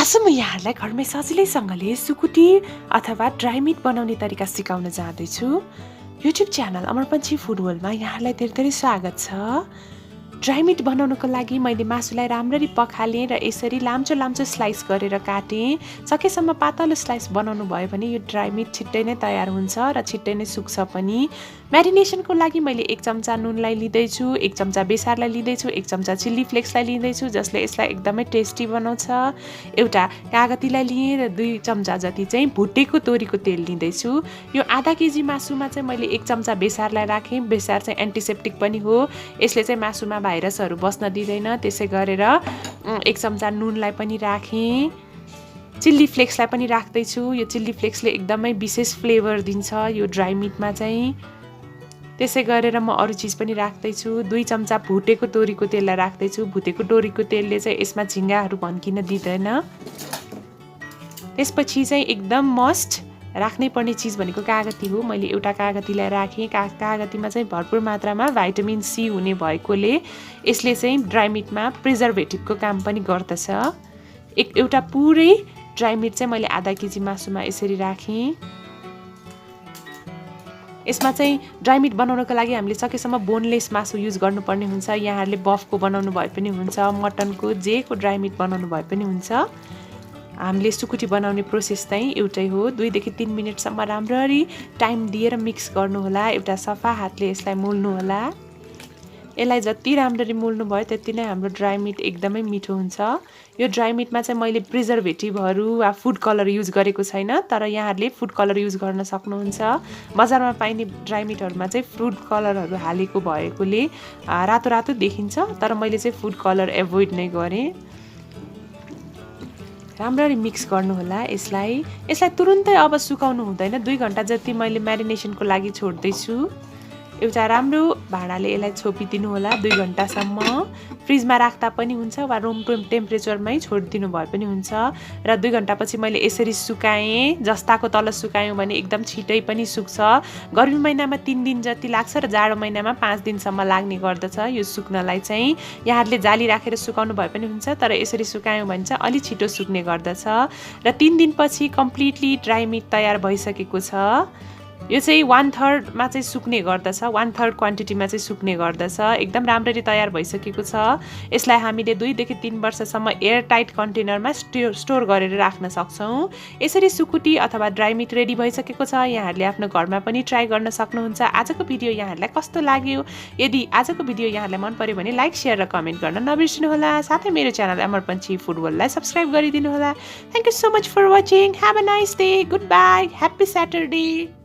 आज म यहाँहरूलाई घरमै सजिलैसँगले सुकुटी अथवा ड्राई मिट बनाउने तरिका सिकाउन जाँदैछु। YouTube channel Amar Panchhi food वर्ल्डमा यहाँहरूलाई धेरै धेरै स्वागत छ। ड्राई मिट बनाउनको लागि मैले मासुलाई राम्ररी पखालेँ र यसरी लाम्चो लाम्चो स्लाइस गरेर काटेँ। सकेसम्म पातलो स्लाइस बनाउनु भयो भने यो ड्राई मिट छिट्टै नै तयार हुन्छ र छिट्टै नै सुक्छ पनि। म्यारिनेसनको लागि मैले 1 चम्चा नुनलाई लिँदैछु, 1 चम्चा बेसारलाई लिँदैछु, 1 चम्चा चिल्ली फ्लेक्सलाई लिँदैछु जसले यसलाई एकदमै टेस्टी बनाउँछ। एउटा कागतीलाई लिएँ र 2 चम्चा जति चाहिँ भुटेको तोरीको तेल लिँदैछु। यो आधा केजी मासुमा चाहिँ मैले 1 चम्चा बेसारलाई राखेँ। बेसार चाहिँ एन्टिसेप्टिक पनि हो, यसले चाहिँ मासुमा भाइरसहरू बस्न दिँदैन। त्यसै गरेर 1 चम्चा नुनलाई पनि राखेँ। चिल्ली फ्लेक्सलाई पनि राख्दैछु। यो चिल्ली फ्लेक्सले एकदमै विशेष फ्लेभर दिन्छ यो ड्राई मिटमा चाहिँ। त्यसै गरेर म अरू चिज पनि राख्दैछु। 2 चम्चा भुटेको तोरीको तेललाई राख्दैछु। भुटेको तोरीको तेलले चाहिँ यसमा झिङ्गाहरू भन्किन दिँदैन। त्यसपछि चाहिँ एकदम मस्ट राख्नै पर्ने चिज भनेको कागती हो। मैले एउटा कागतीलाई राखेँ। कागतीमा चाहिँ भरपुर मात्रामा भाइटामिन सी हुने भएकोले यसले चाहिँ ड्राई मिटमा प्रिजर्भेटिभको काम पनि गर्दछ। एउटा पुरै ड्राई मिट चाहिँ मैले आधा केजी मासुमा यसरी राखेँ। यसमा चाहिँ ड्राई मिट बनाउनको लागि हामीले सकेसम्म बोनलेस मासु युज गर्नुपर्ने हुन्छ। यहाँहरूले बफको बनाउनु भए पनि हुन्छ, मटनको जेको ड्राई मिट बनाउनु भए पनि हुन्छ। हामीले सुकुटी बनाउने प्रोसेस चाहिँ एउटै हो। 2 देखि 3 मिनटसम्म राम्ररी टाइम दिएर मिक्स गर्नुहोला। एउटा सफा हातले यसलाई मोल्नुहोला। यसलाई जति राम्ररी मोल्नु भयो त्यति नै हाम्रो ड्राई मिट एकदमै मिठो हुन्छ। यो ड्राई मिटमा चाहिँ मैले प्रिजर्भेटिभहरू वा फुड कलर युज गरेको छैन, तर यहाँहरूले फुड कलर युज गर्न सक्नुहुन्छ। बजारमा पाइने ड्राई मिटहरूमा चाहिँ फुड कलरहरू हालेको भएकोले रातो रातो देखिन्छ, तर मैले चाहिँ फुड कलर एभोइड नै गरेँ। राम्ररी मिक्स गर्नुहोला यसलाई तुरुन्तै अब सुकाउनु हुँदैन। 2 घन्टा जति मैले म्यारिनेसनको लागि छोड्दैछु। एउटा राम्रो भाँडाले यसलाई छोपिदिनु होला 2 घन्टासम्म। फ्रिजमा राख्दा पनि हुन्छ वा रुम टेम्परेचरमै छोडिदिनु भए पनि हुन्छ। र 2 घन्टापछि मैले यसरी सुकाएँ। जस्ताको तल सुकायौँ भने एकदम छिटै पनि सुक्छ। गर्मी महिनामा 3 दिन जति लाग्छ र जाडो महिनामा 5 दिनसम्म लाग्ने गर्दछ यो सुक्नलाई चाहिँ। यहाँहरूले जाली राखेर सुकाउनु भए पनि हुन्छ, तर यसरी सुकायौँ भने चाहिँ अलि छिटो सुक्ने गर्दछ। र 3 दिनपछि कम्प्लिटली ड्राई मिट तयार भइसकेको छ। यो चाहिँ 1/3 मा चाहिँ सुक्ने गर्दछ, 1/3 क्वान्टिटीमा चाहिँ सुक्ने गर्दछ। एकदम राम्ररी तयार भइसकेको छ। यसलाई हामीले 2 देखि 3 वर्षसम्म एयर टाइट कन्टेनरमा स्टोर गरेर राख्न सक्छौँ। यसरी सुकुटी अथवा ड्राई मिट रेडी भइसकेको छ। यहाँहरूले आफ्नो घरमा पनि ट्राई गर्न सक्नुहुन्छ। आजको भिडियो यहाँहरूलाई कस्तो लाग्यो? यदि आजको भिडियो यहाँहरूलाई मन पर्यो भने लाइक, शेयर र कमेन्ट गर्न नबिर्सिनुहोला। साथै मेरो च्यानल अमर पन्छी फुड वर्ल्डलाई सब्स्क्राइब गरिदिनुहोला। Thank you so much for watching. Have a nice day. Good bye. Happy Saturday.